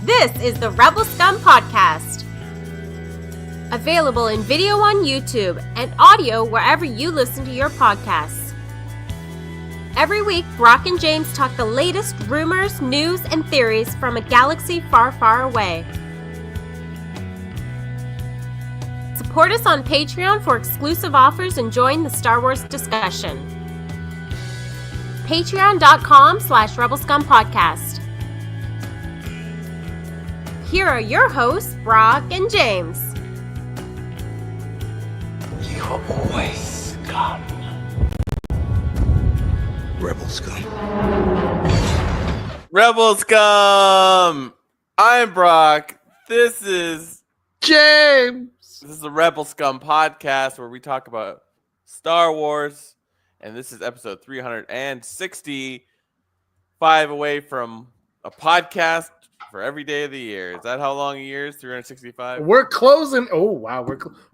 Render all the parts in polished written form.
This is the Rebel Scum Podcast. Available in video on YouTube and audio wherever you listen to your podcasts. Every week, Brock and James talk the latest rumors, news, and theories from a galaxy far, far away. Support us on Patreon for exclusive offers and join the Star Wars discussion. Patreon.com/RebelScumPodcast. Here are your hosts, Brock and James. You are always scum. Rebel Scum. Rebel Scum! I'm Brock. This is James. This is the Rebel Scum podcast where we talk about Star Wars, and this is episode 365 away from a podcast for every day of the year. Is that how long a year is? 365? We're closing. Oh, wow.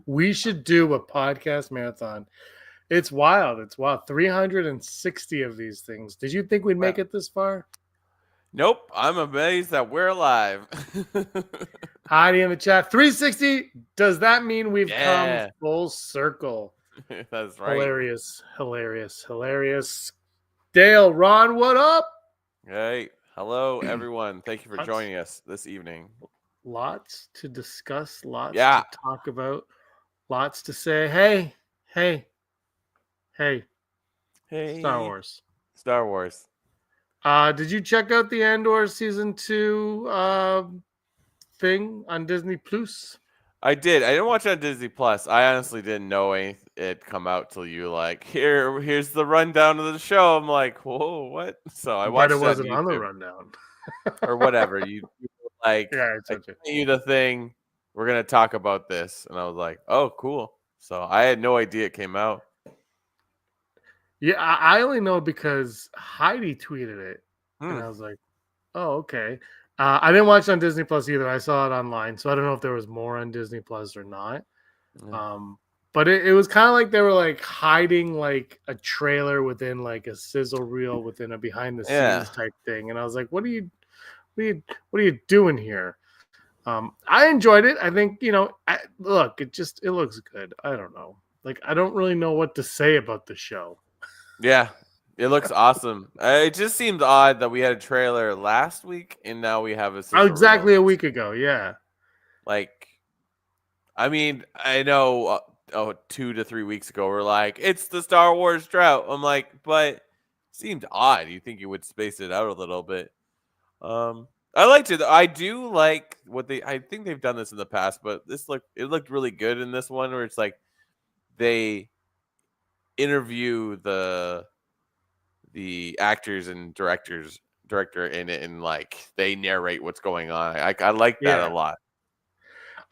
We should do a podcast marathon. It's wild. 360 of these things. Did you think we'd make it this far? Nope. I'm amazed that we're alive. Heidi in the chat. 360. Does that mean we've come full circle? That's right. Hilarious. Dale, Ron, what up? Hey. Hello, everyone. Thank you for joining us this evening. Lots to discuss, lots to talk about, lots to say. Hey. Star Wars. Did you check out the Andor season 2 thing on Disney Plus? I did. I didn't watch it on Disney Plus. I honestly didn't know it come out till you here's the rundown of the show. I'm like, whoa, what? So I watched it. But it wasn't on the rundown. Or whatever. You like I sent you the thing. We're gonna talk about this. And I was like, oh, cool. So I had no idea it came out. Yeah, I only know because Heidi tweeted it. And I was like, oh, okay. I didn't watch it on Disney Plus either. I saw it online, so I don't know if there was more on Disney Plus or not. But it was kind of like they were like hiding like a trailer within like a sizzle reel within a behind the scenes type thing, and I was like, what are you doing here? I enjoyed it. I think it looks good. I don't know. Like I don't really know what to say about the show. Yeah. It looks awesome. It just seemed odd that we had a trailer last week and now we have exactly a week ago. Yeah. Like, I mean, I know 2 to 3 weeks ago we're like, it's the Star Wars drought. I'm like, but it seemed odd. You think you would space it out a little bit. I liked it. I do like I think they've done this in the past, but it looked really good in this one where it's like they interview the actors and director in it, and like they narrate what's going on. I like that a lot.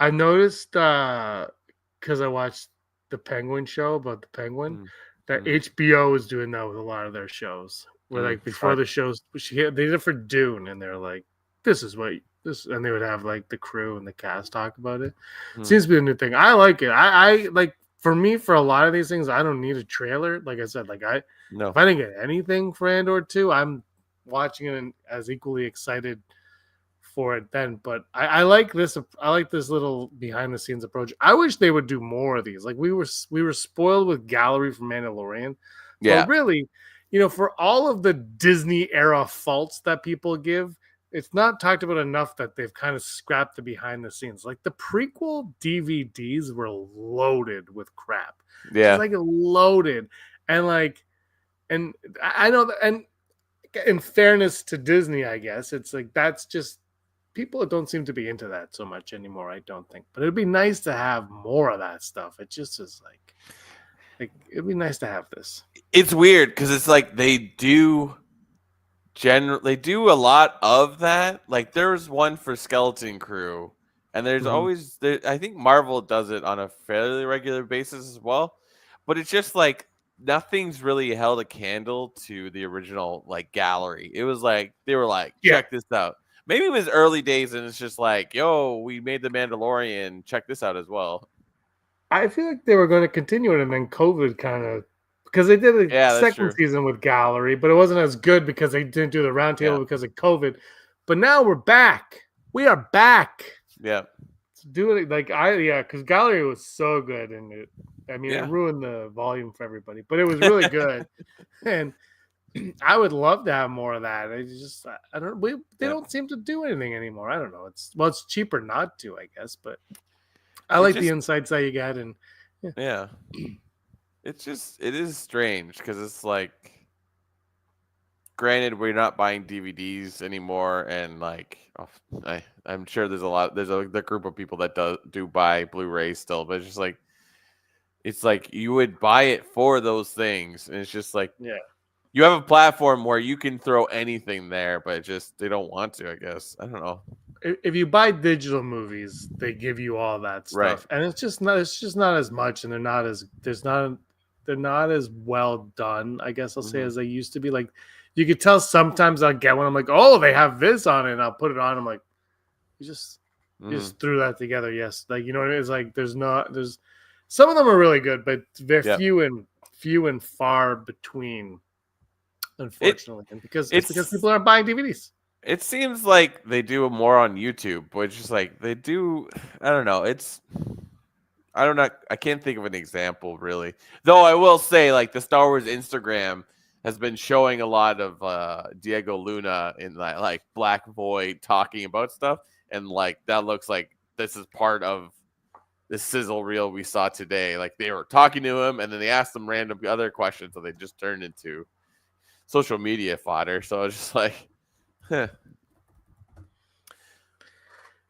I noticed because I watched the Penguin show about the Penguin that HBO is doing that with a lot of their shows. Where like before the shows, they did it for Dune, and they're like, "This is what this," and they would have like the crew and the cast talk about it. Seems to be a new thing. I like it. I like. For me, for a lot of these things, I don't need a trailer. Like I said, if I didn't get anything for Andor 2, I'm watching it and as equally excited for it then. But I like this. I like this little behind the scenes approach. I wish they would do more of these. Like we were spoiled with Gallery from Mandalorian. Yeah, but really, for all of the Disney era faults that people give, it's not talked about enough that they've kind of scrapped the behind the scenes. Like the prequel DVDs were loaded with crap. Yeah. It's like loaded. And I know that, and in fairness to Disney, I guess it's like, that's just people don't seem to be into that so much anymore. I don't think, but it'd be nice to have more of that stuff. It just is like it'd be nice to have this. It's weird because it's like they do a lot of that. Like there's one for Skeleton Crew, and there's always I think Marvel does it on a fairly regular basis as well, but it's just like nothing's really held a candle to the original like Gallery. It was like they were like, check this out. Maybe it was early days and it's just like, yo, we made the Mandalorian, check this out as well. I feel like they were going to continue it, and then COVID kind of, because they did a second season with Gallery, but it wasn't as good because they didn't do the roundtable because of COVID. But now we're back. we are back. Yeah. Doing it because Gallery was so good, and it Yeah. ruined the volume for everybody, but it was really good. And I would love to have more of that. I don't they don't seem to do anything anymore. I don't know. It's cheaper not to, I guess, but I like the insights that you get. And yeah. It is strange because it's like, granted, we're not buying DVDs anymore, and like, I'm sure there's the group of people that do buy Blu-ray still, but it's like you would buy it for those things, and it's just like, you have a platform where you can throw anything there, but they don't want to, I guess. I don't know. If you buy digital movies, they give you all that stuff, right? And it's just not as much, and they're not as well done, I guess I'll say, as they used to be. Like, you could tell sometimes I'll get one, I'm like, oh, they have this on it, and I'll put it on. I'm like, you just threw that together. Yes, like, you know what I mean? It's like there's some of them are really good, but they're few and far between, unfortunately, and because people aren't buying DVDs. It seems like they do more on YouTube, which is like they do. I don't know. I can't think of an example really. Though I will say, like, the Star Wars Instagram has been showing a lot of Diego Luna in like Black Void talking about stuff, and like that looks like this is part of the sizzle reel we saw today. Like, they were talking to him, and then they asked him random other questions, so they just turned into social media fodder. So it's just like, huh.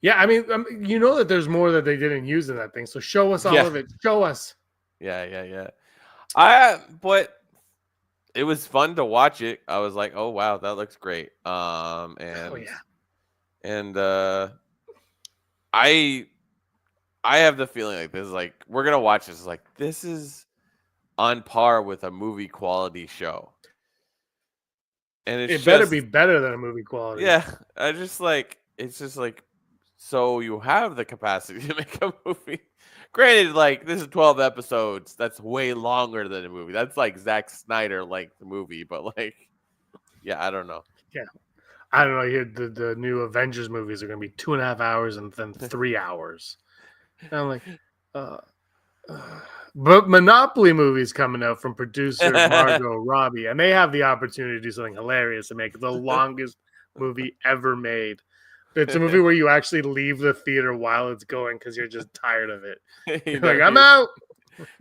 Yeah, I mean, you know that there's more that they didn't use in that thing. So show us all of it. Show us. Yeah. But it was fun to watch it. I was like, oh wow, that looks great. I have the feeling like this is like, we're gonna watch this. Like, this is on par with a movie quality show. And it better be better than a movie quality. Yeah, it's just like, so you have the capacity to make a movie. Granted, like, this is 12 episodes. That's way longer than a movie. That's like Zack Snyder like the movie, but like, yeah, I don't know. Yeah, I don't know. The new Avengers movies are going to be 2.5 hours and then 3 hours. And I'm like, but Monopoly movies coming out from producer Margot Robbie, and they have the opportunity to do something hilarious and make the longest movie ever made. It's a movie where you actually leave the theater while it's going because you're just tired of it. You're like, I'm out.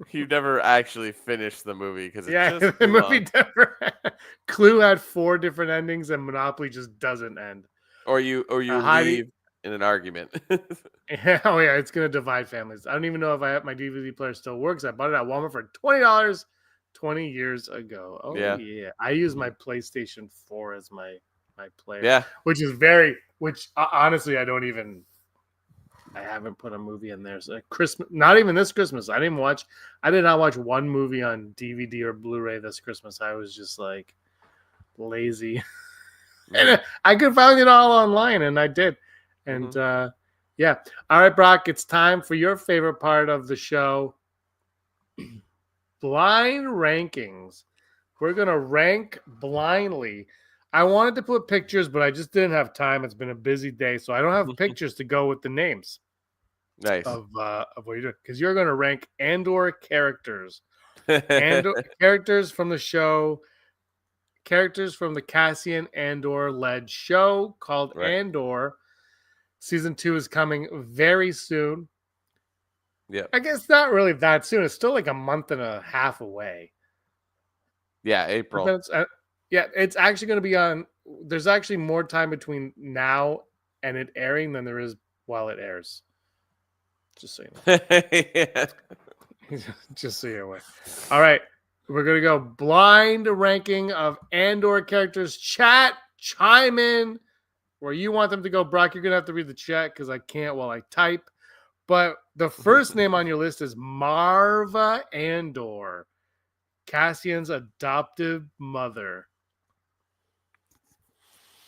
You've never actually finished the movie because the movie never. Clue had 4 different endings, and Monopoly just doesn't end. Or you leave in an argument. Oh yeah, it's gonna divide families. I don't even know if my DVD player still works. I bought it at Walmart for $20 20 years ago. Oh yeah. I use my PlayStation 4 as my player. Yeah, which honestly I haven't put a movie in there. So Christmas, not even this Christmas. I did not watch one movie on DVD or Blu-ray this Christmas. I was just like lazy. And I could find it all online, and I did. And yeah. All right, Brock, it's time for your favorite part of the show. Blind rankings. We're going to rank blindly. I wanted to put pictures, but I just didn't have time. It's been a busy day, so I don't have pictures to go with the names. Nice. Of what you're doing, because you're going to rank Andor characters. Andor characters from the show. Characters from the Cassian Andor-led show called Andor. Season 2 is coming very soon. Yeah. I guess not really that soon. It's still like a month and a half away. Yeah, April. It's actually going to be on. There's actually more time between now and it airing than there is while it airs. Just so you know. Just so you're aware. All right. We're going to go blind ranking of Andor characters. Chat, chime in where you want them to go. Brock, you're going to have to read the chat because I can't while I type. But the first name on your list is Marva Andor, Cassian's adoptive mother.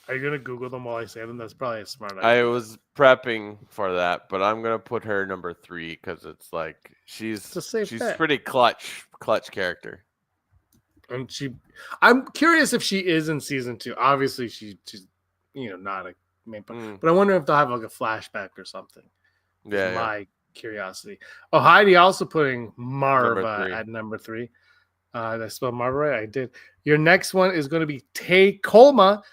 Are you going to Google them while I say them? That's probably a smart idea. I was prepping for that, but I'm going to put her number 3 because it's like she's pretty clutch character. And I'm curious if she is in season 2. Obviously, she's not main part. But I wonder if they'll have like a flashback or something. Yeah, my curiosity. Oh, Heidi also putting Number Marva 3. at number 3. Did I spell Marva right? I did. Your next one is going to be Tay Colma.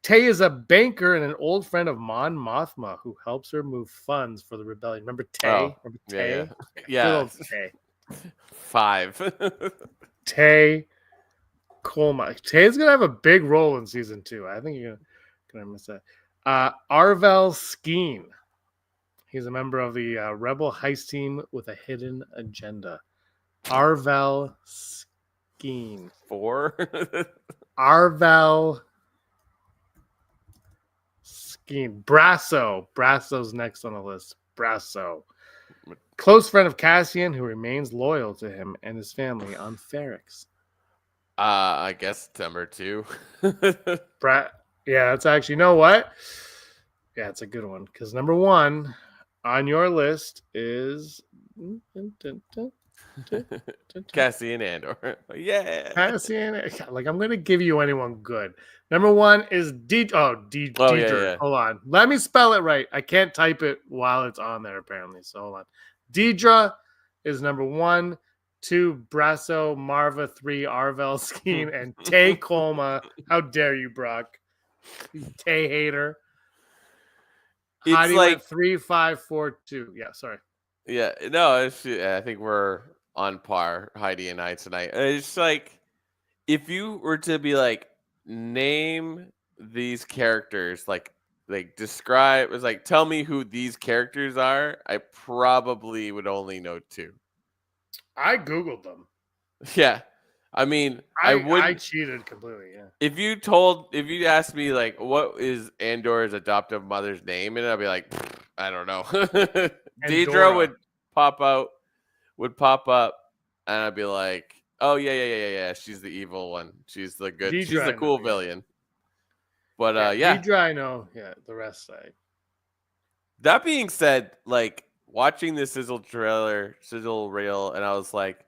Tay is a banker and an old friend of Mon Mothma who helps her move funds for the rebellion. Remember Tay? Oh, Remember Tay? Yeah. Good old Tay. 5. Tay Colma. Tay's going to have a big role in season 2. I think you're going to miss that. Arvel Skeen. He's a member of the rebel heist team with a hidden agenda. Arvel Skeen. 4. Arvel Skeen. Brasso. Brasso's next on the list. Brasso. Close friend of Cassian who remains loyal to him and his family on Ferrix. I guess number 2. Yeah, that's actually, you know what? Yeah, it's a good one because number 1 on your list is Cassian Andor. Yeah. Cassian. Like, I'm gonna give you anyone good. Number 1 is Deidre. Yeah. Hold on, let me spell it right. I can't type it while it's on there apparently. So hold on. Deidre is number 1. 2 Brasso, Marva. 3 Arvel Skeen, and Tay Colma. How dare you, Brock? You Tay hater. It's Heidi like went 3, 5, 4, 2. Yeah, sorry. Yeah, no, I think we're on par, Heidi and I tonight. It's like if you were to be like name these characters, like describe, it's like tell me who these characters are. I probably would only know 2. I googled them. Yeah, I mean, I cheated completely. Yeah. If you asked me like what is Andor's adoptive mother's name, and I'd be like, I don't know. Deidre would pop up, and I'd be like, oh yeah. She's the evil one. She's the good. She's the cool villain. But Deidre, I know. Yeah, the rest I. That being said, like watching the sizzle reel, and I was like,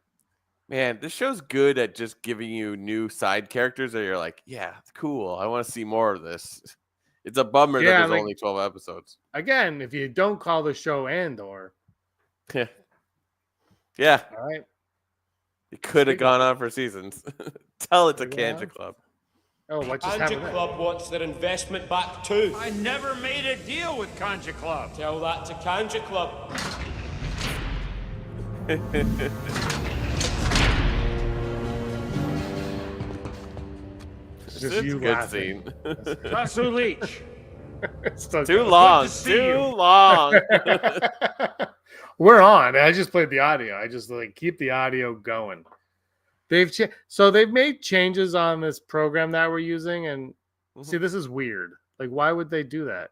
man, this show's good at just giving you new side characters that you're like, yeah, it's cool. I want to see more of this. It's a bummer that there's only 12 episodes. Again, if you don't call the show Andor. Yeah. All right. It could have gone on for seasons. Tell it to Kanja Club. Oh, what just happened? Kanja Club wants their investment back too. I never made a deal with Kanja Club. Tell that to Kanja Club. It's just you good laughing. scene. Tasu Leach. Too long. We're on. I just played the audio. I just keep the audio going. They've made changes on this program that we're using, and see, this is weird. Like, why would they do that?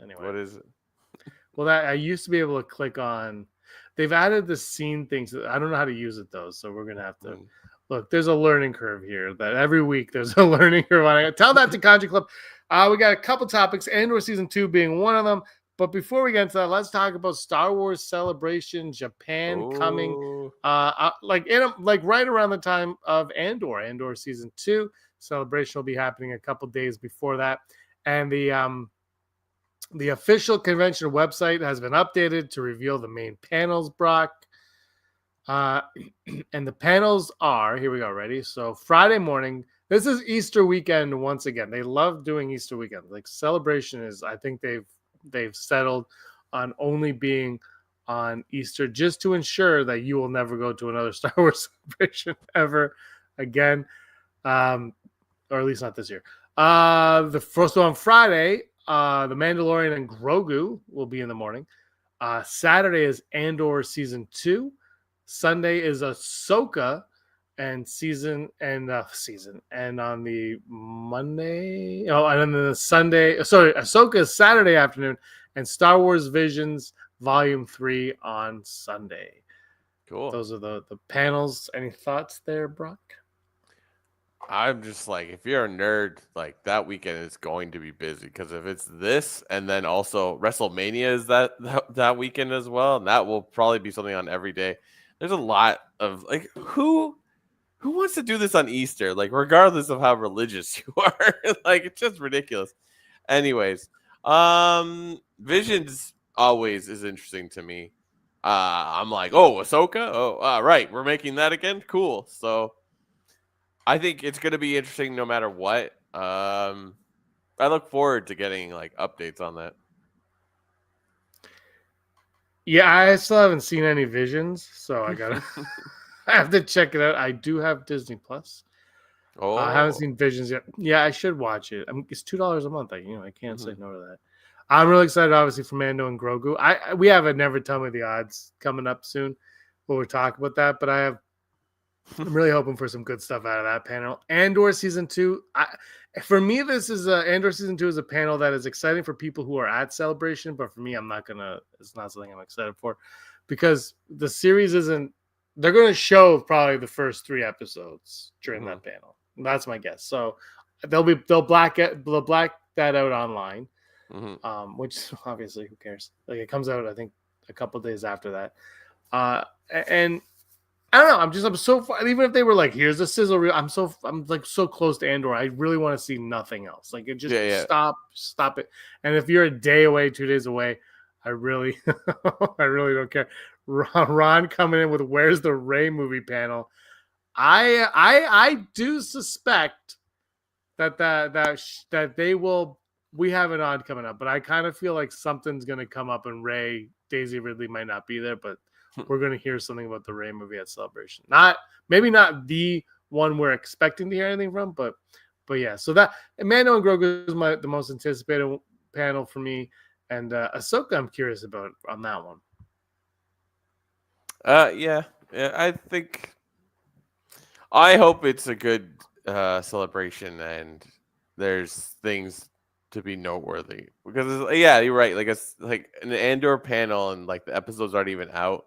Anyway, What is it? Well, that I used to be able to click on. They've added the scene things. I don't know how to use it though, so we're gonna have to. Look, there's a learning curve here. That every week there's a learning curve. I tell that to Kanja Club. We got a couple topics. Andor season 2 being one of them. But before we get into that, let's talk about Star Wars Celebration Japan coming. Right around the time of Andor season 2. Celebration will be happening a couple days before that, and the official convention website has been updated to reveal the main panels, Brock. And the panels are, here we go, ready? So Friday morning, this is Easter weekend once again. They love doing Easter weekend. Like Celebration is, I think they've settled on only being on Easter just to ensure that you will never go to another Star Wars celebration ever again. Or at least not this year. The first one on Friday, The Mandalorian and Grogu will be in the morning. Saturday is Andor season 2. Sunday is Ahsoka and on the Monday. And then the Sunday. Sorry, Ahsoka is Saturday afternoon, and Star Wars Visions Volume 3 on Sunday. Cool. Those are the panels. Any thoughts there, Brock? I'm just like, if you're a nerd, like that weekend is going to be busy because if it's this and then also WrestleMania is that weekend as well, and that will probably be something on every day. There's a lot of like who wants to do this on Easter? Like regardless of how religious you are, like it's just ridiculous. Anyways, Visions always is interesting to me. I'm like, oh, Ahsoka. Oh, right, we're making that again. Cool. So I think it's gonna be interesting no matter what. I look forward to getting like updates on that. Yeah, I still haven't seen any Visions, so I gotta I have to check it out. I do have Disney Plus. I haven't Oh, seen Visions yet. Yeah, I should watch it. It's $2 a month. I can't say mhm. no to that. I'm really excited, obviously, for Mando and Grogu. We have a Never Tell Me the Odds coming up soon. We'll talk about that, but I'm really hoping for some good stuff out of that panel. Andor season 2. For me, this is Andor season 2 is a panel that is exciting for people who are at Celebration, but for me, it's not something I'm excited for because the series isn't. They're going to show probably the first 3 episodes during that panel. That's my guess. So they'll black that out online, which obviously who cares? Like it comes out I think a couple days after that, and I don't know. I'm so far. Even if they were like, "Here's a sizzle reel," I'm like so close to Andor. I really want to see nothing else. Like it just Yeah. stop it. And if you're a day away, 2 days away, I really, I really don't care. Ron coming in with "Where's the Ray movie" panel. I do suspect that they will. We have an odd coming up, but I kind of feel like something's going to come up, and Daisy Ridley might not be there, but we're going to hear something about the Ray movie at Celebration. Maybe not the one we're expecting to hear anything from, but yeah. So that Mando and Grogu is the most anticipated panel for me, and Ahsoka I'm curious about on that one. Yeah. I hope it's a good celebration and there's things to be noteworthy because you're right. Like it's like an Andor panel and like the episodes aren't even out.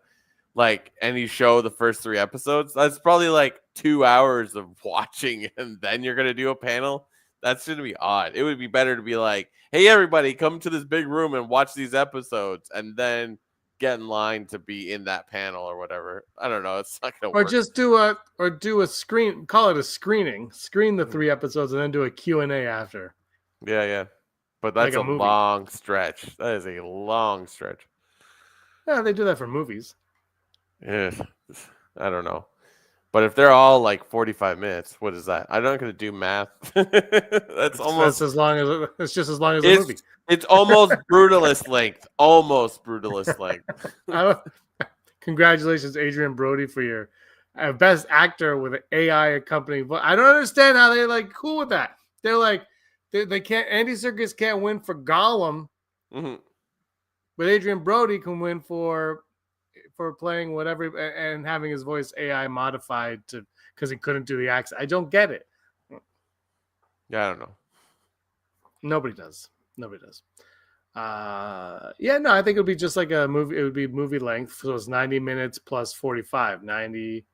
Like, and you show the first 3 episodes. That's probably like 2 hours of watching, and then you're gonna do a panel. That's gonna be odd. It would be better to be like, hey, everybody, come to this big room and watch these episodes, and then get in line to be in that panel or whatever. I don't know. It's not gonna Or work. just do a screen. Call it a screening. Screen the 3 episodes and then do a Q&A after. Yeah. But Like that's a a movie. long stretch. That is a long stretch. Yeah, they do that for movies. Yeah, I don't know. But if they're all like 45 minutes, what is that? I'm not going to do math. That's as long as it's just as long as a movie. It's almost brutalist length. Almost brutalist length. Congratulations, Adrian Brody, for your best actor with an AI accompanying. But I don't understand how they're like cool with that. They're like they can't. Andy Serkis can't win for Gollum, but Adrian Brody can win for playing whatever and having his voice AI modified to because he couldn't do the accent. I don't get it. Yeah, I don't know. Nobody does. I think it would be just like a movie. It would be movie length, so it's 90 minutes plus 45. 90.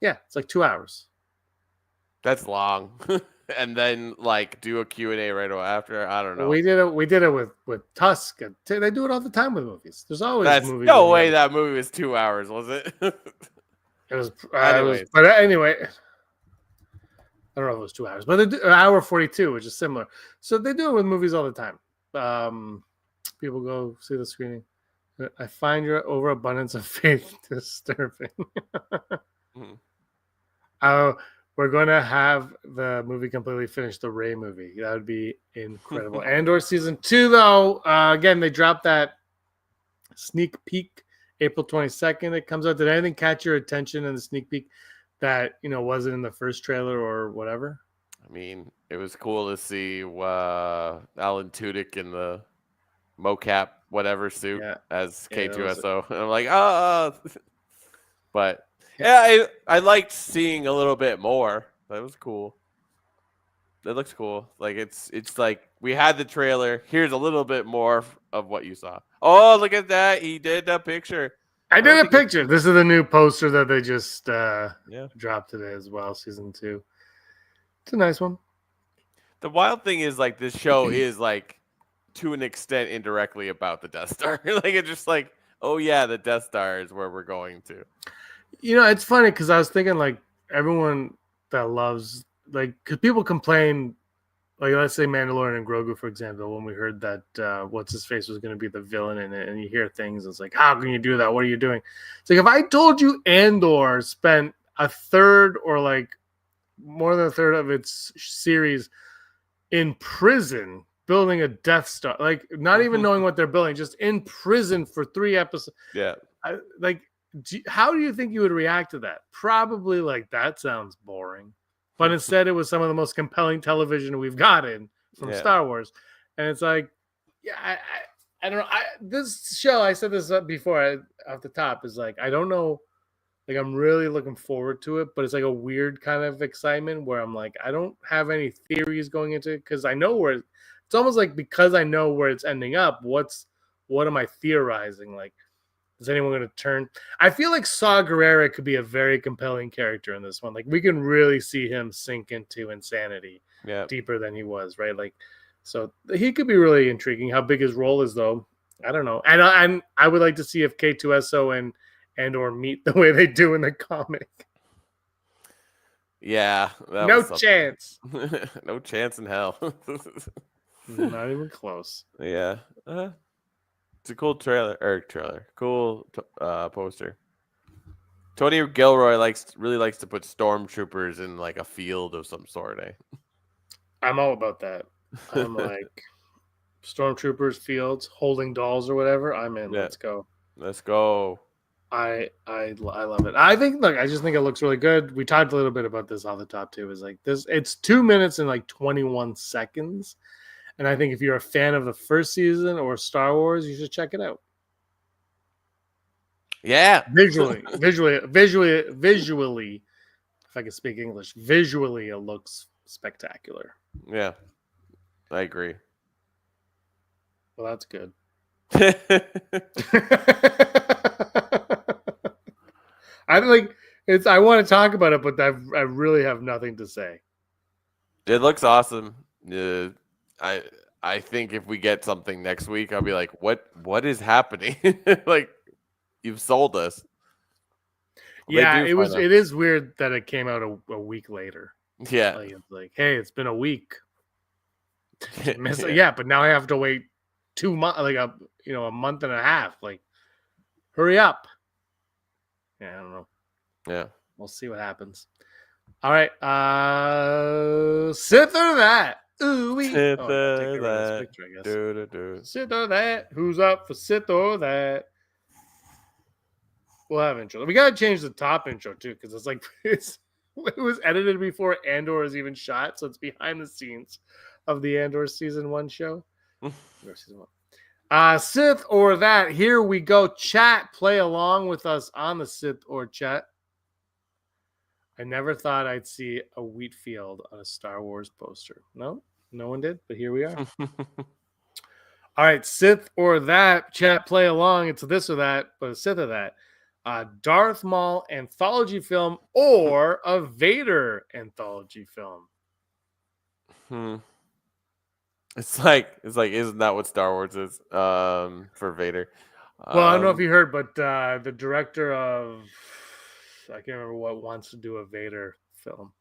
Yeah, it's like 2 hours. That's long. And then like do a Q&A right after. I don't know. We did it with Tusk. They do it all the time with movies. There's always movies. No way that movie was 2 hours, was it? It was. But anyway, I don't know if it was 2 hours, but they do an hour 42, which is similar. So they do it with movies all the time. People go see the screening. I find your overabundance of faith disturbing. We're going to have the movie completely finished, the Ray movie. That would be incredible. Andor season 2, though, again, they dropped that sneak peek April 22nd. It comes out. Did anything catch your attention in the sneak peek that wasn't in the first trailer or whatever? I mean, it was cool to see Alan Tudyk in the mocap whatever suit as K2SO. And I'm like, but yeah, I liked seeing a little bit more. That was cool. That looks cool. Like it's like we had the trailer. Here's a little bit more of what you saw. Oh, look at that! He did a picture. I did a picture. This is the new poster that they just dropped today as well. Season 2. It's a nice one. The wild thing is like this show is like to an extent indirectly about the Death Star. Like it's just like, oh yeah, the Death Star is where we're going to. It's funny because I was thinking like everyone that loves because people complain like let's say Mandalorian and Grogu, for example, when we heard that what's his face was going to be the villain in it, and you hear things, it's like, how can you do that? What are you doing? It's like if I told you Andor spent a third or like more than a third of its series in prison building a Death Star, like not even knowing what they're building, just in prison for 3 episodes. Yeah. How do you think you would react to that? Probably like, that sounds boring. But instead, it was some of the most compelling television we've gotten from Star Wars. And it's like, yeah, I don't know. This show, I said this before off the top, is like, I don't know. Like, I'm really looking forward to it, but it's like a weird kind of excitement where I'm like, I don't have any theories going into it because I know where it's almost like, because I know where it's ending up, what am I theorizing? Like, is anyone going to turn? I feel like Saw Gerrera could be a very compelling character in this one. Like, we can really see him sink into insanity deeper than he was, right? Like, so he could be really intriguing. How big his role is, though, I don't know. And I would like to see if K2SO and Andor meet the way they do in the comic. Yeah. No chance. No chance in hell. Not even close. Yeah. It's a cool cool poster. Tony Gilroy really likes to put stormtroopers in like a field of some sort. I'm all about that. I'm like, stormtroopers, fields, holding dolls or whatever. I'm in. Let's go. Let's go. I love it. I just think it looks really good. We talked a little bit about this off the top too. Is like this. It's 2 minutes and like 21 seconds. And I think if you're a fan of the first season or Star Wars, you should check it out. Yeah. Visually, if I can speak English, visually it looks spectacular. Yeah. I agree. Well, that's good. I want to talk about it, but I really have nothing to say. It looks awesome. I think if we get something next week, I'll be like, what is happening? Like, you've sold us. Yeah, it is weird that it came out a week later. Yeah. Like, it's like, hey, it's been a week. Yeah, but now I have to wait 2 months, like a month and a half. Like, hurry up. Yeah, I don't know. Yeah. We'll see what happens. All right. Sit through that. Ooh, sit through that. Picture, I guess. Sit through that. Who's up for sit through that? We'll have intro. We gotta change the top intro too, because it's like it was edited before Andor is even shot, so it's behind the scenes of the Andor season 1 show. Sith or that. Here we go. Chat, play along with us on the Sith or chat. I never thought I'd see a wheat field on a Star Wars poster. No one did, but here we are. All right, Sith or that. Chat, play along. It's this or that, but a Sith or that. Darth Maul anthology film or a Vader anthology film. It's like, isn't that what Star Wars is? For Vader. Well, I don't know if you heard, but the director of, I can't remember what, wants to do a Vader film.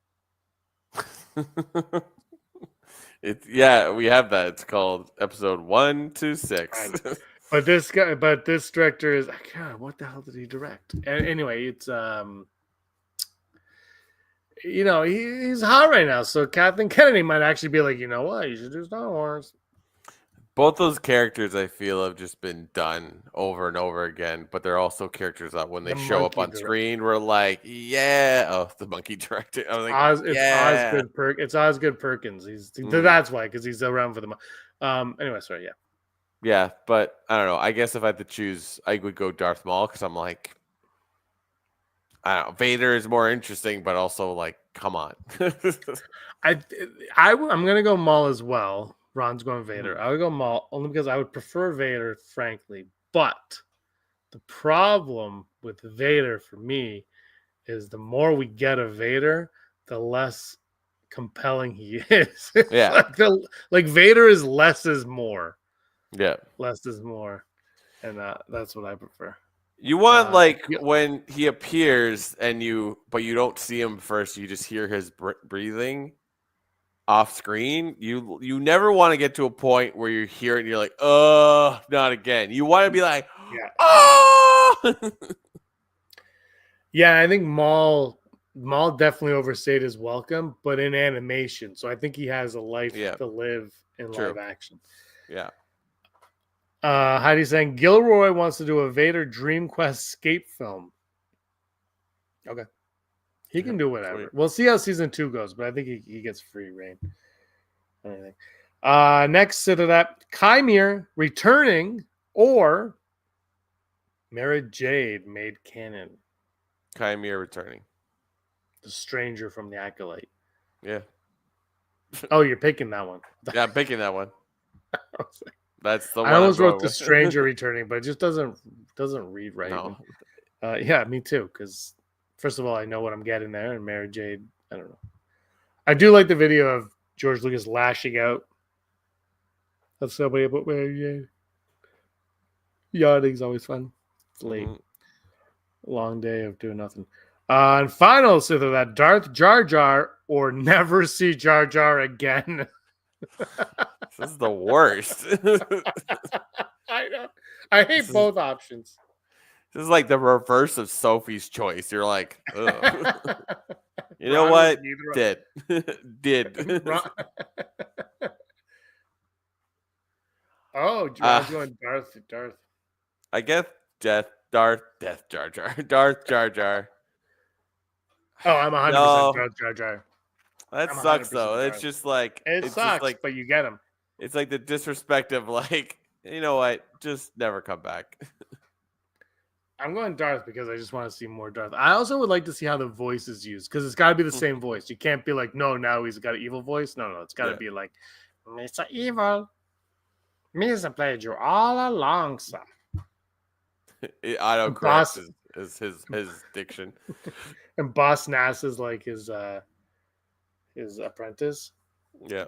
We have that. It's called Episode 1 to 6. But this director is, God, what the hell did he direct? And anyway, it's he's hot right now. So Kathleen Kennedy might actually be like, you know what, you should do Star Wars. Both those characters, I feel, have just been done over and over again. But they're also characters that when they show up on screen, we're like, yeah. Oh, the monkey director. I was like, it's Osgood Perkins. That's why, because he's around for the. Anyway, sorry, yeah. Yeah, but I don't know. I guess if I had to choose, I would go Darth Maul because I'm like, I don't know. Vader is more interesting, but also like, come on. I'm gonna go Maul as well. Ron's going Vader. I would go Maul only because I would prefer Vader, frankly. But the problem with Vader for me is the more we get of Vader, the less compelling he is. Yeah, like Vader is less is more. Yeah, less is more, and that's what I prefer. You want when he appears but you don't see him first, you just hear his breathing. off screen, you never want to get to a point where you hear it and you're like, not again. You want to be like, Yeah. oh. Yeah, I think Maul definitely overstayed his welcome, but in animation. So I think he has a life to live in live action. Yeah. Heidi's saying Gilroy wants to do a Vader Dream Quest escape film. Okay. He can do whatever. Sweet. We'll see how season 2 goes, but I think he gets free reign. Anything. Next to that, Chimere returning or Mara Jade made canon. Chimere returning. The stranger from the Acolyte. Yeah. Oh, you're picking that one. Yeah, I'm picking that one. That's the one. I almost wrote the stranger returning, but it just doesn't read right. No. Yeah, me too. Because first of all, I know what I'm getting there, and Mara Jade, I don't know. I do like the video of George Lucas lashing out at somebody about Mara Jade. Yawning's always fun. It's late. Long day of doing nothing. And final, so that Darth Jar Jar or never see Jar Jar again. This is the worst. I know. I hate both options. This is like the reverse of Sophie's choice. You're like, ugh. You know what? Did. Oh, I'm going Darth. I guess Darth Jar Jar. Oh, I'm 100% Darth Jar Jar. That sucks though. It's just like it sucks, like, but you get him. It's like the disrespect of like, you know what? Just never come back. I'm going Darth because I just want to see more Darth. I also would like to see how the voice is used because it's got to be the same voice. You can't be like, no, now he's got an evil voice. No, it's got to be like, Mr. Evil. Mr. played you all along, sir. Autocorrect is his diction. And Boss Nass is like his apprentice. Yeah.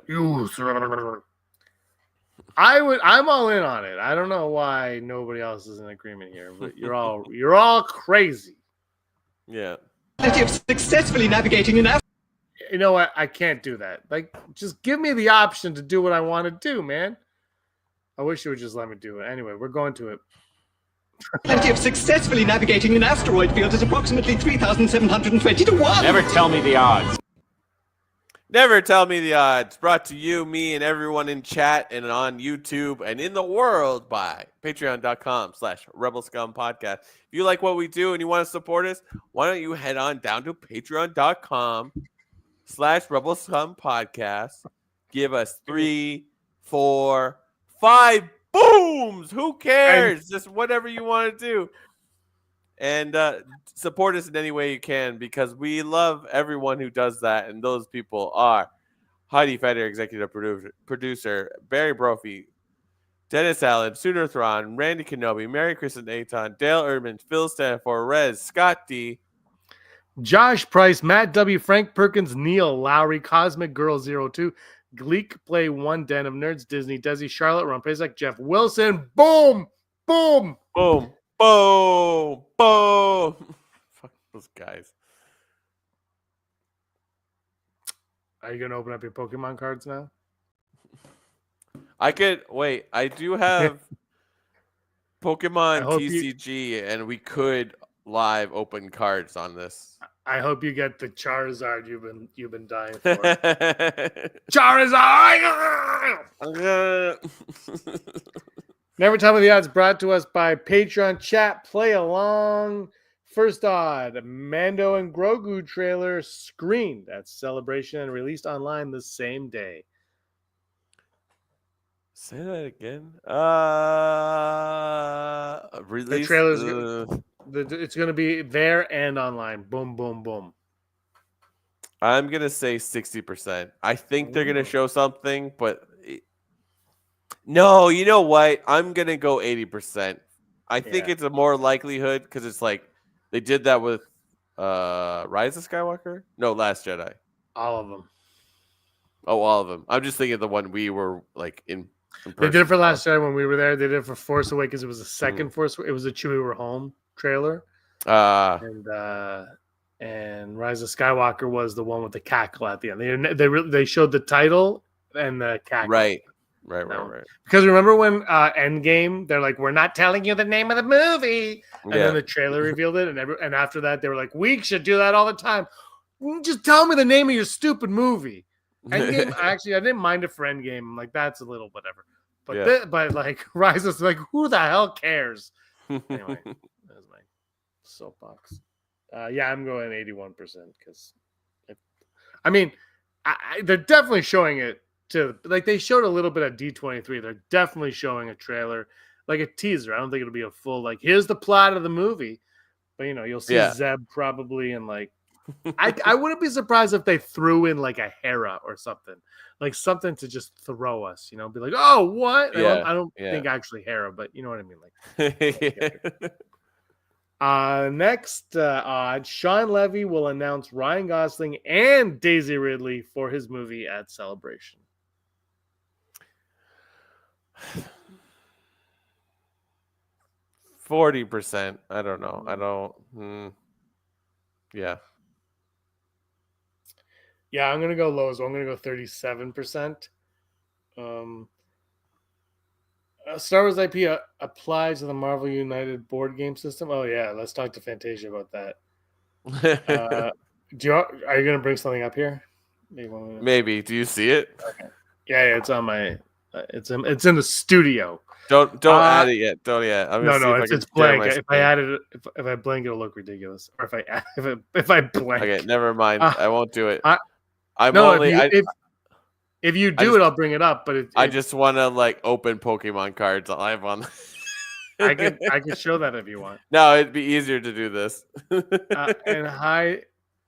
I'm all in on it. I don't know why nobody else is in agreement here, but you're all crazy. Yeah. Of successfully navigating an You know what? I can't do that. Like, just give me the option to do what I want to do, man. I wish you would just let me do it. Anyway, we're going to it. Plenty of successfully navigating an asteroid field is approximately 3,720 to 1. Never tell me the odds. Never tell me the odds. Brought to you, me, and everyone in chat and on YouTube and in the world by patreon.com/Rebel Scum Podcast. If you like what we do and you want to support us, why don't you head on down to patreon.com/Rebel Scum Podcast. Give us 3, 4, 5 booms. Who cares? Just whatever you want to do. And support us in any way you can because we love everyone who does that. And those people are Heidi Feder, executive producer, Barry Brophy, Dennis Allen, Sooner Thron, Randy Kenobi, Mary Kristen Aton, Dale Erdman, Phil Stanford, Rez, Scott D, Josh Price, Matt W, Frank Perkins, Neil Lowry, Cosmic Girl 02, Gleek Play 1, Den of Nerds, Disney, Desi, Charlotte, Ron Pazak, Jeff Wilson. Boom! Boom! boom, boom, boom. Fuck those guys. Are you going to open up your Pokemon cards now? I do have Pokemon TCG, and we could live open cards on this. I hope you get the Charizard you've been dying for. Charizard! Never Tell Me the Odds brought to us by Patreon Chat. Play along. First odd, Mando and Grogu trailer screened at Celebration and released online the same day. Say that again. Release the trailer's it's going to be there and online. Boom, boom, boom. I'm gonna say 60%. I think they're gonna show something, but no, you know what? I'm gonna go 80%. I think it's a more likelihood because it's like they did that with Rise of Skywalker. No, Last Jedi. All of them. Oh, all of them. I'm just thinking of the one we were like in they did it for Last Jedi when we were there. They did it for Force Awakens. It was the second Force. It was a Chewie We're Home trailer. And and Rise of Skywalker was the one with the cackle at the end. They showed the title and the cackle. Right. Because remember when Endgame, they're like, "We're not telling you the name of the movie," and then the trailer revealed it, and after that, they were like, "We should do that all the time. Just tell me the name of your stupid movie." Endgame, I didn't mind it for Endgame. I'm like, that's a little whatever. But but like Rise is like, who the hell cares? Anyway, that was my soapbox. I'm going 81% because, they're definitely showing it to, like, they showed a little bit of D23. They're definitely showing a trailer, like a teaser. I don't think it'll be a full, like, here's the plot of the movie, but you'll see Zeb probably, and like, I wouldn't be surprised if they threw in like a Hera or something, like something to just throw us, be like, oh, what? I don't think actually Hera, but you know what I mean, like. Next odd, Sean Levy will announce Ryan Gosling and Daisy Ridley for his movie at Celebration. 40%. I don't know. I don't. Yeah. Yeah, I'm gonna go low as well. I'm gonna go 37%. Star Wars IP applies to the Marvel United board game system. Oh yeah, let's talk to Fantasia about that. Are you gonna bring something up here? Maybe. Do you see it? Okay. Yeah, it's on my. It's in the studio. Don't add it yet. Don't yet. I'm no, it's blank. If I add it, if I blank, it'll look ridiculous. Or if I blank. Okay, never mind. I won't do it. If you do it, I'll bring it up. But I just want to like open Pokemon cards live on. I can show that if you want. No, it'd be easier to do this. And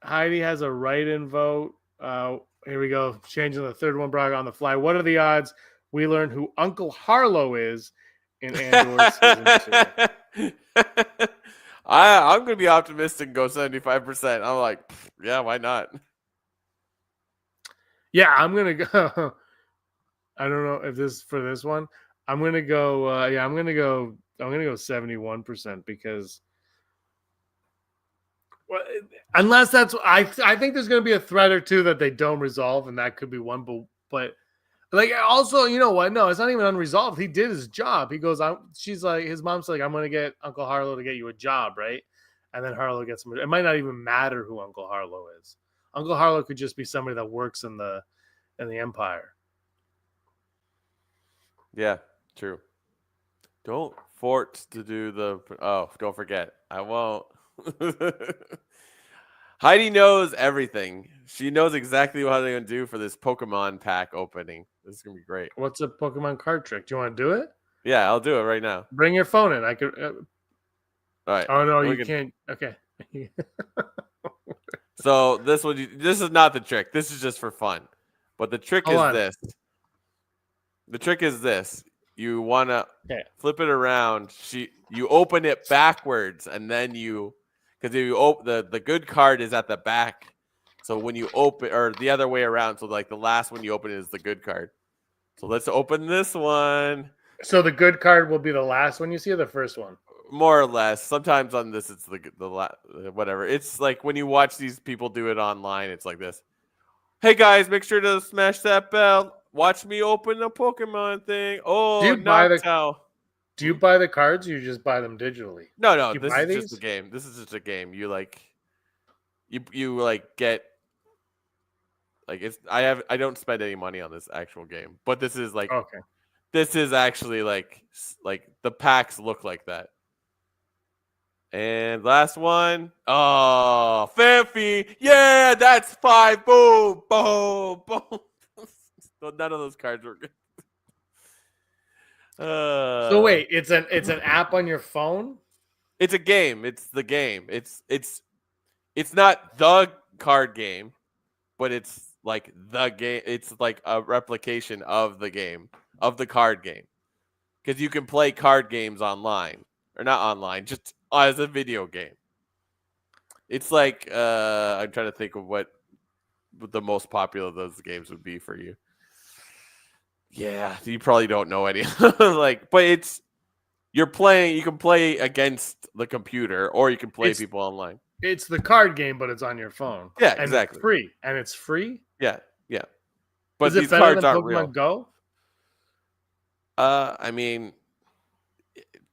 Heidi has a write-in vote. Here we go. Changing the third one, Braga, on the fly. What are the odds we learn who Uncle Harlow is in Andor season 2? I'm going to be optimistic and go 75%. I'm like, yeah, why not? Yeah, I'm going to go. I don't know if this is for this one. I'm going to go. I'm going to go 71% because. Well, unless that's, I think there's going to be a thread or two that they don't resolve, and that could be one. But like, also, you know what? No, it's not even unresolved. He did his job. He goes out. She's like, his mom's like, I'm going to get Uncle Harlow to get you a job, right? And then Harlow gets him. It might not even matter who Uncle Harlow is. Uncle Harlow could just be somebody that works in the Empire. Yeah, true. Don't force to do the. Oh, don't forget. I won't. Heidi knows everything. She knows exactly what they're gonna do for this Pokemon pack opening. This is gonna be great. What's a Pokemon card trick? Do you want to do it? Yeah, I'll do it right now. Bring your phone in. I could. All right. Oh no, you can't. Okay. So this is not the trick. This is just for fun. But the trick is this. The trick is this. You wanna flip it around. You open it backwards, and then because if you open the good card is at the back. So when you open, or the other way around, so like the last one you open is the good card. So let's open this one. So the good card will be the last one you see, or the first one? More or less. Sometimes on this, it's whatever. It's like when you watch these people do it online, it's like this. Hey guys, make sure to smash that bell. Watch me open the Pokemon thing. Oh, do you buy the cards, or you just buy them digitally? No. This is just a game. This is just a game. You like, you like get. Like it's. I don't spend any money on this actual game, but this is like. Okay. This is actually like the packs look like that. And last one. Oh, Fanfi. Yeah, that's 5. Boom, boom, boom. None of those cards were good. So wait, it's an app on your phone? It's a game. It's the game. It's not the card game, but it's like the game. It's like a replication of the game, of the card game. Because you can play card games online. Or not online, just as a video game. It's like I'm trying to think of what the most popular of those games would be for you. Yeah, you probably don't know any. But it's you're playing. You can play against the computer, or you can play people online. It's the card game, but it's on your phone. Yeah, and exactly. It's free, and it's free. Yeah. But Is it these better cards than aren't Pokemon real. Go? I mean,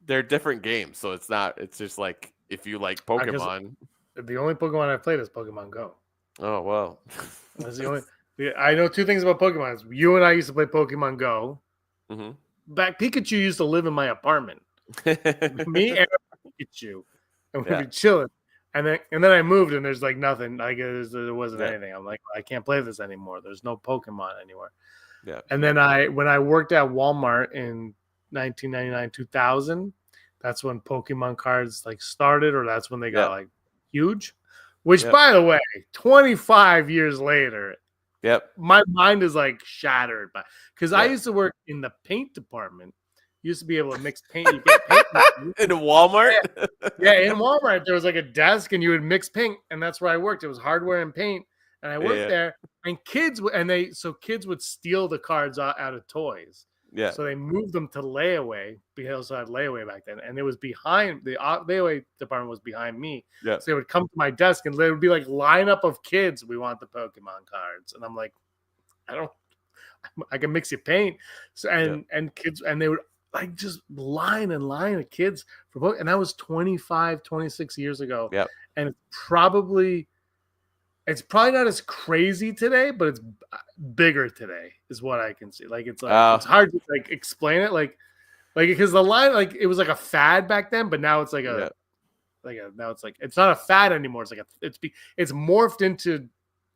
they're different games, so it's not. It's just like if you like Pokemon. The only Pokemon I've played is Pokemon Go. Oh well. That's the only. I know two things about Pokemon. You and I used to play Pokemon Go. Mm-hmm. Back Pikachu used to live in my apartment. Me and Pikachu, and we'd be chilling. And then I moved, and there's like nothing. Like there wasn't anything. I'm like, I can't play this anymore. There's no Pokemon anymore. Yeah. And then when I worked at Walmart in 1999, 2000, that's when Pokemon cards like started, or that's when they got like huge. Which, by the way, 25 years later, my mind is like shattered. Because I used to work in the paint department. Used to be able to mix paint. You get paint in Walmart. In Walmart there was like a desk, and you would mix paint, and that's where I worked. It was hardware and paint, and I worked there. And kids would steal the cards out of toys. Yeah. So they moved them to layaway. We also had layaway back then, and it was behind the layaway department was behind me. Yeah. So they would come to my desk, and there would be like lineup of kids. We want the Pokemon cards, and I'm like, I can mix you paint. So and kids, and they would like just line of kids for both. And that was 25, 26 years ago. Yeah. And it's probably not as crazy today, but it's bigger today is what I can see. Like, it's like, it's hard to like explain it. Like because the line, like it was like a fad back then, but now it's like now it's like, it's not a fad anymore. It's like it's morphed into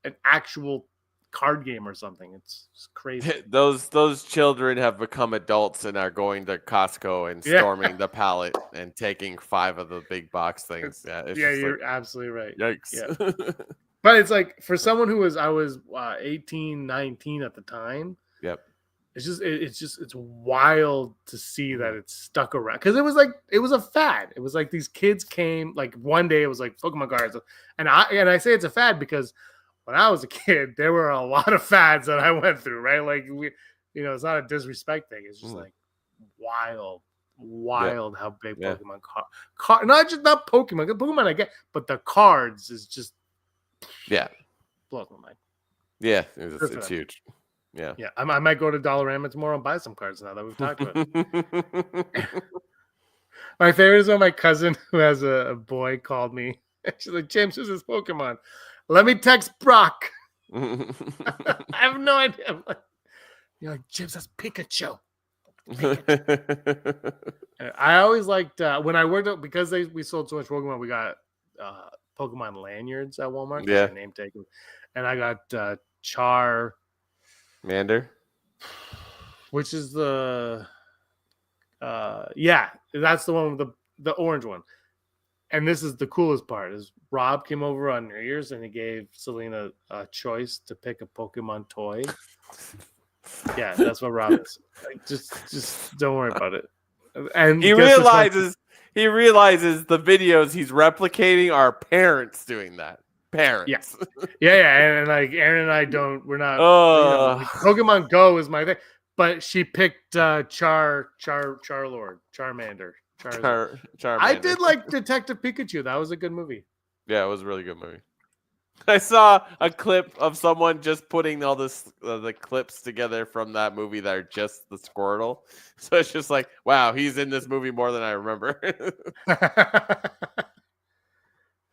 an actual card game or something. It's crazy. Those children have become adults and are going to Costco and storming the pallet and taking 5 of the big box things. You're absolutely right. Yikes. Yeah. But it's like for someone who I was 18, 19 at the time. Yep. It's wild to see that it's stuck around, because it was a fad. It was like these kids came, like one day it was like Pokemon cards, and I say it's a fad because when I was a kid, there were a lot of fads that I went through, right? Like, it's not a disrespect thing. It's just like wild how big Pokemon card, not Pokemon I get, but the cards is just blows my mind. Yeah, it's huge. Yeah. I might go to Dollarama tomorrow and buy some cards now that we've talked about it. My favorite is when my cousin, who has a boy, called me. She's like, James, who's this Pokemon? Let me text Brock. I have no idea. You're like, James, that's Pikachu. I always liked when I worked out, because we sold so much Pokemon, we got Pokemon lanyards at Walmart. Yeah. Name taken. And I got Charmander, which is the that's the one with the orange one. And this is the coolest part: is Rob came over on New Year's and he gave Selena a choice to pick a Pokemon toy. Yeah, that's what Rob is. Like, just don't worry about it. And he realizes the videos he's replicating are parents doing that. Parents. Yeah. And like Aaron and I we're not. Pokemon Go is my thing, but she picked Charmander. Charmander. I did like Detective Pikachu. That was a good movie. Yeah, it was a really good movie. I saw a clip of someone just putting all the clips together from that movie that are just the Squirtle. So it's just like, wow, he's in this movie more than I remember. It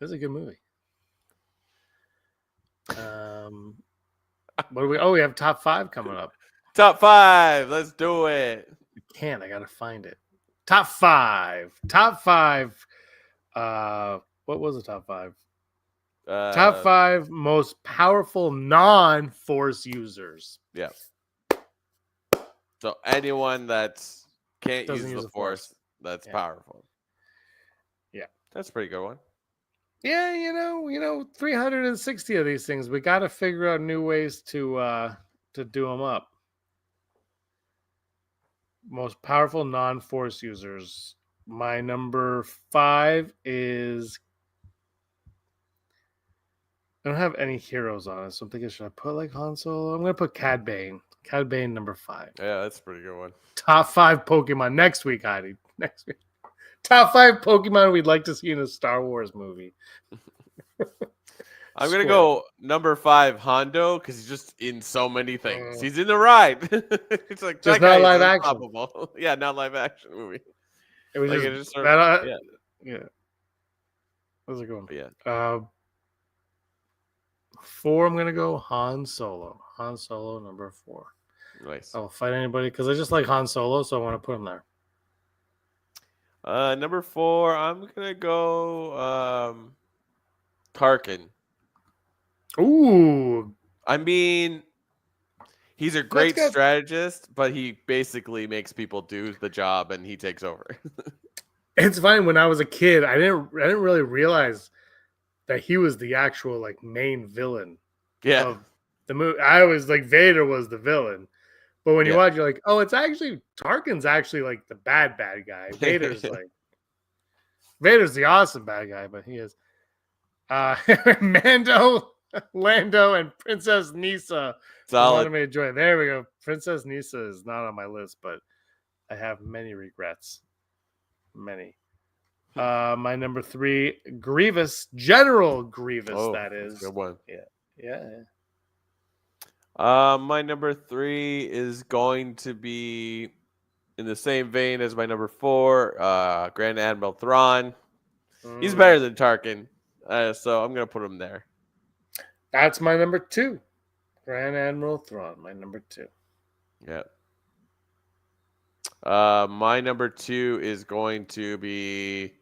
was a good movie. What do we? Oh, we have top 5 coming up. Top 5. Let's do it. I gotta find it. Top 5. What was the top 5? Top 5 most powerful non-force users. Yeah. So anyone that can't use the force, that's powerful. Yeah. That's a pretty good one. Yeah, 360 of these things. We got to figure out new ways to do them up. Most powerful non-force users. My number 5 is, I don't have any heroes on it, so I'm thinking, should I put like Han Solo? I'm gonna put Cad Bane. Cad Bane, number 5. Yeah, that's a pretty good one. Top 5 Pokemon next week, Heidi. Next week. Top 5 Pokemon we'd like to see in a Star Wars movie. I'm gonna Squirrel. go number 5, Hondo, because he's just in so many things. He's in the ride. It's like Just that guy not live is action. unstoppable. Yeah, not live action movie. It was Like, just, it just sort of- that, yeah, yeah. How's it going? yeah. 4, I'm gonna go Han Solo. Han Solo, number 4. Nice. I'll fight anybody because I just like Han Solo, so I want to put him there. Number 4, I'm gonna go Tarkin. Ooh, I mean, he's a great good. strategist, but he basically makes people do the job and he takes over. it's funny. When I was a kid, I didn't really realize that he was the actual like main villain Yeah. of the movie. I was like Vader was the villain, but when you Yeah. watch, you're like, oh, it's actually Tarkin's actually like the bad guy. Vader's the awesome bad guy, but he is. Mando, Lando, and Princess Nisa. Solid. Anime Joy. There we go. Princess Nisa is not on my list, but I have many regrets. Many. My number 3, Grievous, General Grievous. That is that's a good one. Yeah. My number 3 is going to be in the same vein as my number 4, Grand Admiral Thrawn. He's better than Tarkin, so I'm gonna put him there. That's my number 2, Grand Admiral Thrawn. My number 2. Yeah. My number 2 is going to be.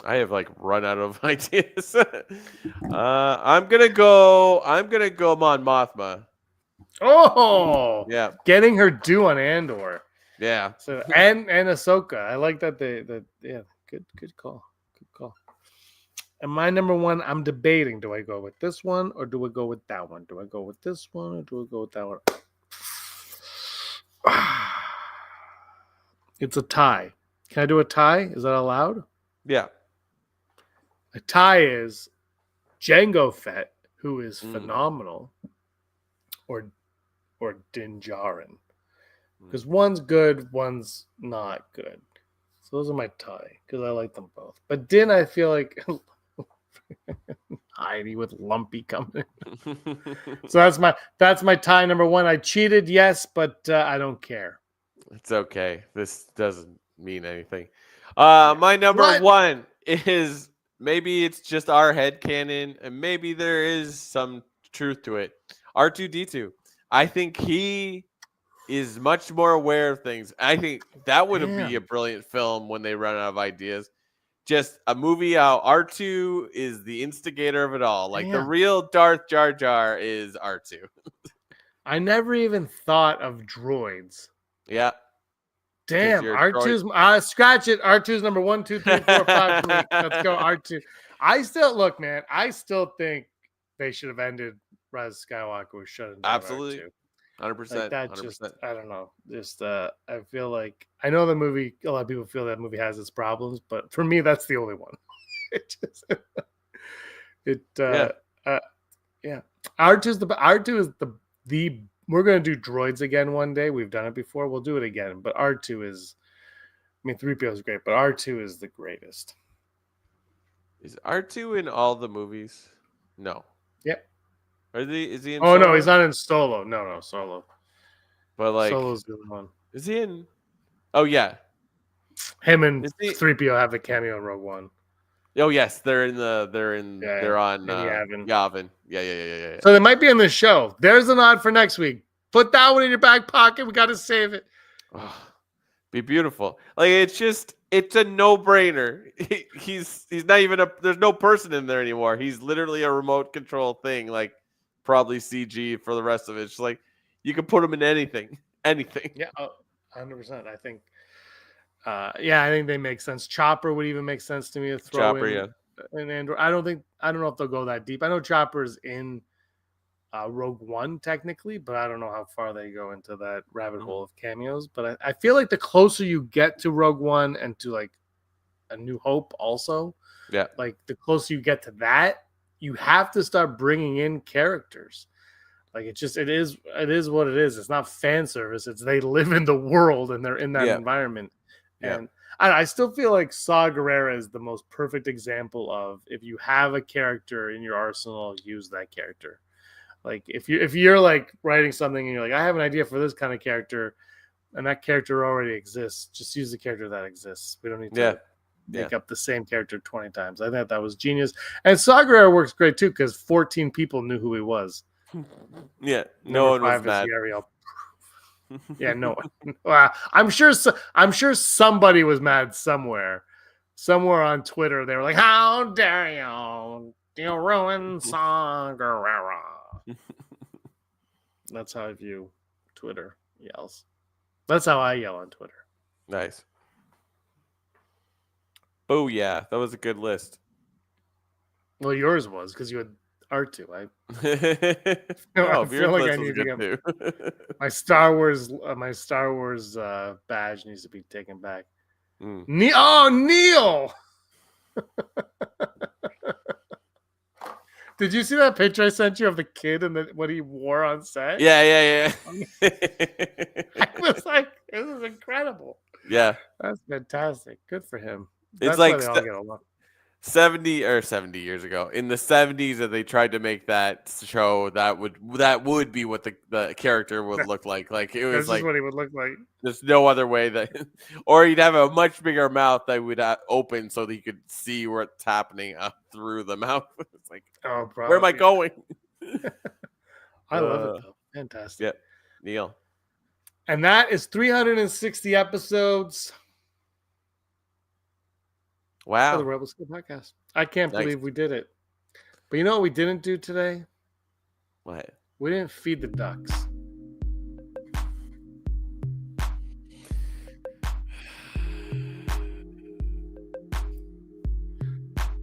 I have like run out of ideas. I'm gonna go Mon Mothma. Oh, Yeah. getting her due on Andor. Yeah. So and Ahsoka. I like that good call. And my number 1, I'm debating, do I go with this one or do I go with that one? Do I go with this one or do I go with that one? It's a tie. Can I do a tie? Is that allowed? Yeah. A tie is Jango Fett, who is phenomenal, or Din Djarin. Because one's good, one's not good. So those are my tie, because I like them both. But Din, I feel like Heidi with Lumpy coming in. So that's my tie number 1. I cheated, yes, but I don't care. It's okay. This doesn't mean anything. My number 1 is, maybe it's just our headcanon, and maybe there is some truth to it. R2-D2. I think he is much more aware of things. I think that would be a brilliant film when they run out of ideas. Just a movie how R2 is the instigator of it all. Like the real Darth Jar Jar is R2. I never even thought of droids. Yeah. Damn, R2's scratch it. R2's number 1, 2, 3, 4, 5 for me. Let's go R2. I still think they should have ended Rise of Skywalker with shutting down Absolutely. R2. 100%. Like that 100%. just, I don't know. Just I feel like, I know the movie, a lot of people feel that movie has its problems, but for me, that's the only one. R2 is the we're going to do droids again one day. We've done it before. We'll do it again. But R2 is, 3PO is great, but R2 is the greatest. Is R2 in all the movies? No. Yep. Is he in Solo? Solo? No, he's not in Solo. No, Solo. But like, Solo's the other one. Is he in? Oh yeah. Him and 3PO have a cameo in Rogue One. Oh yes, they're on Yavin. Yeah. So they might be on this show. There's a nod for next week. Put that one in your back pocket. We got to save it. Oh, be beautiful. Like it's a no-brainer. He's not even there's no person in there anymore. He's literally a remote control thing, like probably CG for the rest of it. It's like you can put him in anything. Yeah, 100%. I think I think they make sense. Chopper would even make sense to me to throw in Andor. I don't know if they'll go that deep. I know Chopper's in Rogue One technically, but I don't know how far they go into that rabbit hole of cameos. But I feel like the closer you get to Rogue One and to like A New Hope also, like the closer you get to that, you have to start bringing in characters. Like it is what it is. It's not fan service. It's they live in the world and they're in that environment. Yeah. And I still feel like Saw Gerrera is the most perfect example of, if you have a character in your arsenal, use that character. Like if you're like writing something and you're like, I have an idea for this kind of character, and that character already exists, just use the character that exists. We don't need to make up the same character 20 times. I thought that was genius. And Saw Gerrera works great too, because 14 people knew who he was. Yeah, no one was mad. Yeah, no one. Well, I'm sure somebody was mad somewhere on Twitter. They were like, "How dare you ruin Saw Gerrera?" That's how I view Twitter yells. That's how I yell on Twitter. Nice. Oh yeah, that was a good list. Well, yours was because you had R2. I feel like I need to get too. my Star Wars badge needs to be taken back. Neil. Did you see that picture I sent you of the kid and what he wore on set? Yeah. I was like, this is incredible. Yeah, that's fantastic. Good for him. It's That's like why they all get along. 70 years ago, in the 70s, that they tried to make that show that would be what the character would look like. Like it was like what he would look like. There's no other way that, or he'd have a much bigger mouth that would open so that you could see what's happening through the mouth. It's like, where am I going? I love it though. Fantastic. Yeah, Neil. And that is 360 episodes. Wow. For the Rebel Scum podcast. I can't believe we did it. But you know what we didn't do today? What? We didn't feed the ducks.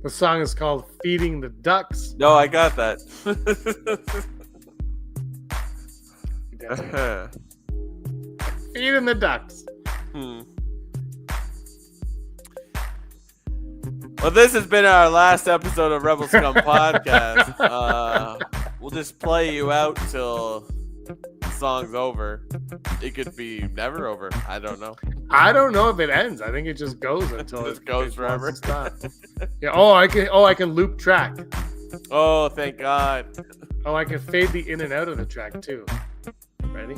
The song is called Feeding the Ducks. No, I got that. Feeding the ducks. Well, this has been our last episode of Rebel Scum podcast. We'll just play you out till the song's over. It could be never over. I don't know. I don't know if it ends. I think it just goes until it goes forever. Yeah. I can loop track. Oh, thank God. Oh, I can fade the in and out of the track too. Ready?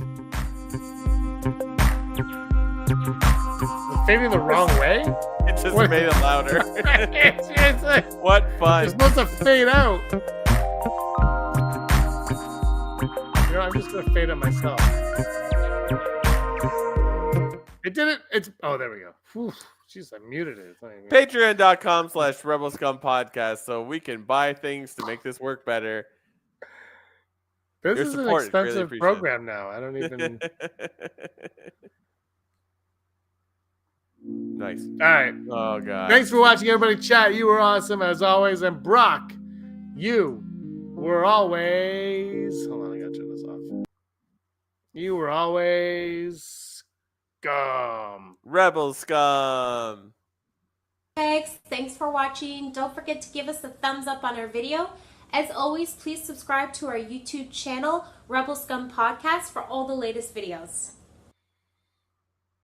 I'm fading the wrong way? It just made it louder. it's like, what fun. It's supposed to fade out. You know, I'm just going to fade it myself. It didn't. There we go. Whew. Jeez, I muted it. Patreon.com/Rebel Scum podcast so we can buy things to make this work better. This is an expensive program now. I don't even... Nice. All right. Oh, God. Thanks for watching, everybody. Chat, you were awesome as always. And Brock, you were always... Hold on, I gotta turn this off. You were always... Scum. Rebel Scum. Thanks for watching. Don't forget to give us a thumbs up on our video. As always, please subscribe to our YouTube channel, Rebel Scum Podcast, for all the latest videos.